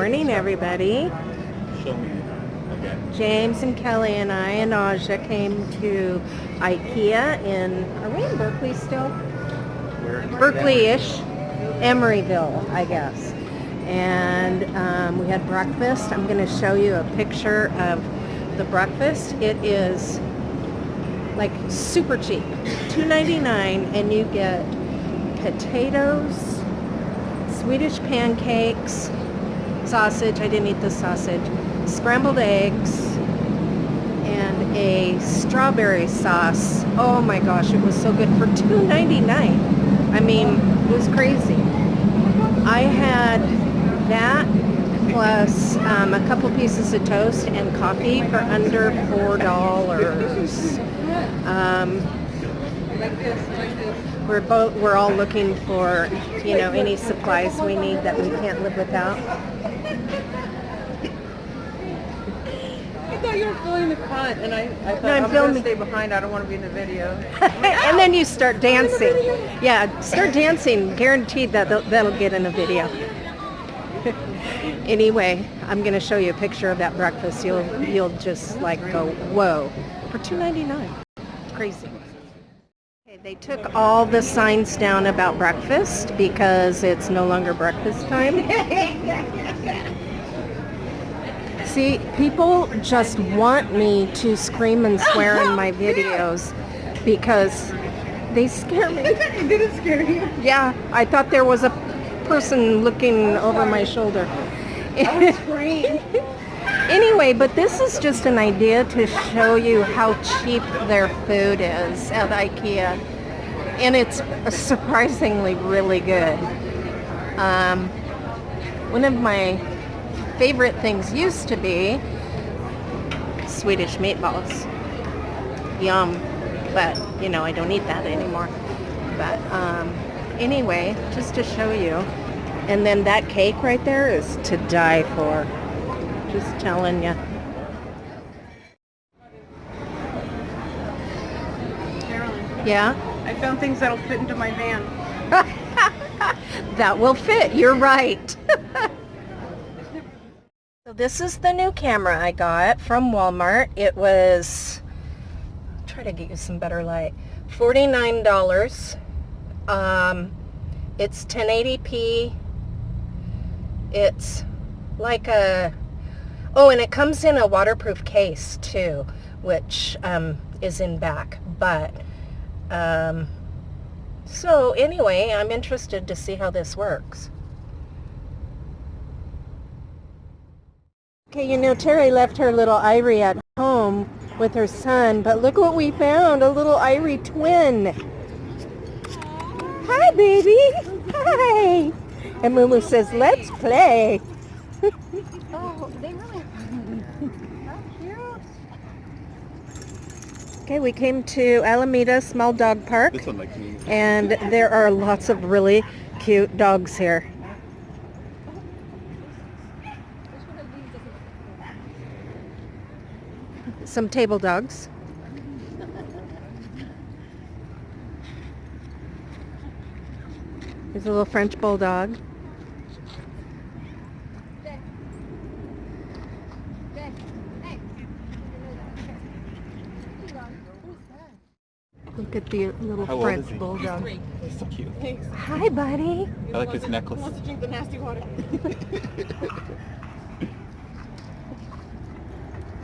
morning, everybody. Show me again. James and Kelly and I and Aja came to Ikea are we in Berkeley still? Berkeley-ish. Emeryville, I guess. And we had breakfast. I'm going to show you a picture of the breakfast. It is like super cheap, $2.99, and you get potatoes, Swedish pancakes, sausage, I didn't eat the sausage, scrambled eggs, and a strawberry sauce. Oh my gosh, it was so good for $2.99. I mean, it was crazy. I had that plus a couple pieces of toast and coffee for under $4. We're all looking for, any supplies we need that we can't live without. I thought you were filming the front, and I thought I'm going to stay behind. I don't want to be in the video. And then you start dancing. Yeah, start dancing. Guaranteed that'll get in a video. Anyway, I'm going to show you a picture of that breakfast. You'll just like go, whoa, for $2.99. Crazy. Okay, they took all the signs down about breakfast because it's no longer breakfast time. See, people just want me to scream and swear in my videos because they scare me. Did it scare you? Yeah, I thought there was a person looking over my shoulder. I screamed. Anyway, but this is just an idea to show you how cheap their food is at IKEA. And it's surprisingly really good. One of my favorite things used to be Swedish meatballs. Yum. But, I don't eat that anymore. But anyway, just to show you. And then that cake right there is to die for. Just telling you. Carolyn, Yeah? I found things that'll fit into my van. That will fit. You're right. So this is the new camera I got from Walmart. It was, try to get you some better light, $49. It's 1080p. It's like and it comes in a waterproof case too, which is in back. But so anyway, I'm interested to see how this works. Okay, Terry left her little Irie at home with her son, but look what we found, a little Irie twin. Hi, baby. Hi. And Mumu says, let's play. Oh, they really... How cute. Okay, we came to Alameda Small Dog Park, This one likes me. and there are lots of really cute dogs here. Some table dogs. There's a little French bulldog. Look at the little How old French is he? bulldog. He's so cute. Hi, buddy. I like his necklace. Wants to drink the nasty water.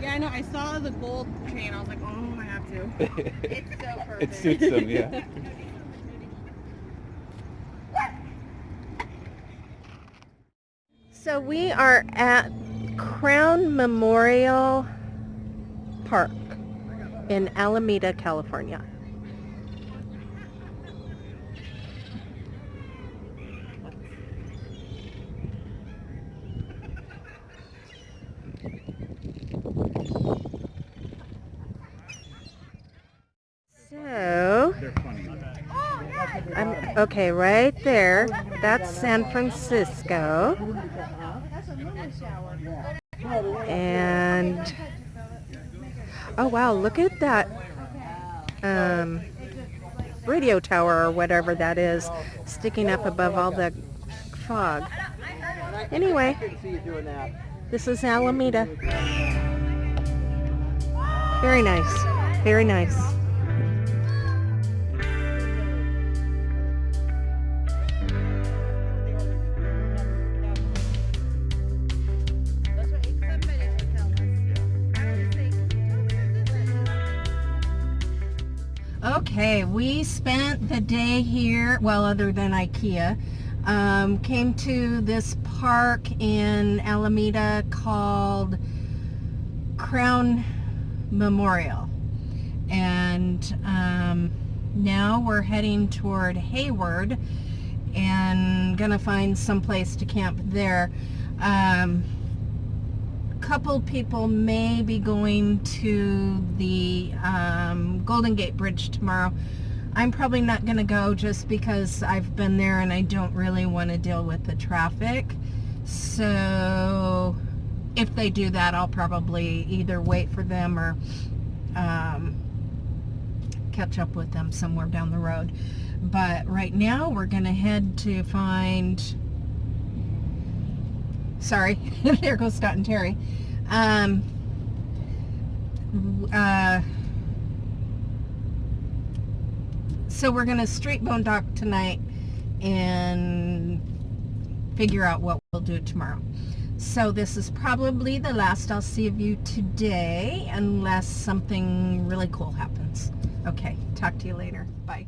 Yeah, I know. I saw the gold chain. I was like, oh, I have to. It's so perfect. It suits him, yeah. So we are at Crown Memorial Park in Alameda, California. So, okay, right there, that's San Francisco. And, oh wow, look at that radio tower or whatever that is sticking up above all the fog. Anyway, this is Alameda. Very nice. Very nice. Okay, we spent the day here, well, other than Ikea. Came to this park in Alameda called Crown Memorial. And now we're heading toward Hayward and gonna find some place to camp there. Couple people may be going to the Golden Gate Bridge tomorrow. I'm probably not going to go just because I've been there and I don't really want to deal with the traffic. So if they do that, I'll probably either wait for them or catch up with them somewhere down the road. But right now we're going to head to find... Sorry, there goes Scott and Terry. So we're going to street boondock tonight and figure out what we'll do tomorrow. So this is probably the last I'll see of you today unless something really cool happens. Okay, talk to you later. Bye.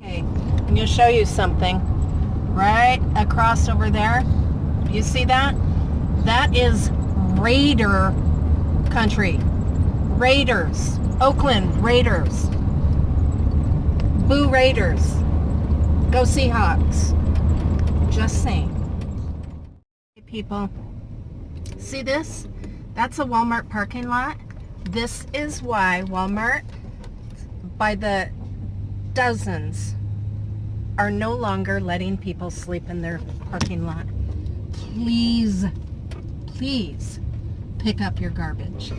Okay, I'm going to show you something. Right across over there, you see that? That is Raider country. Raiders. Oakland Raiders. Boo Raiders. Go Seahawks. Just saying. Hey people, see this? That's a Walmart parking lot. This is why Walmart, by the dozens, are no longer letting people sleep in their parking lot. Please, please pick up your garbage.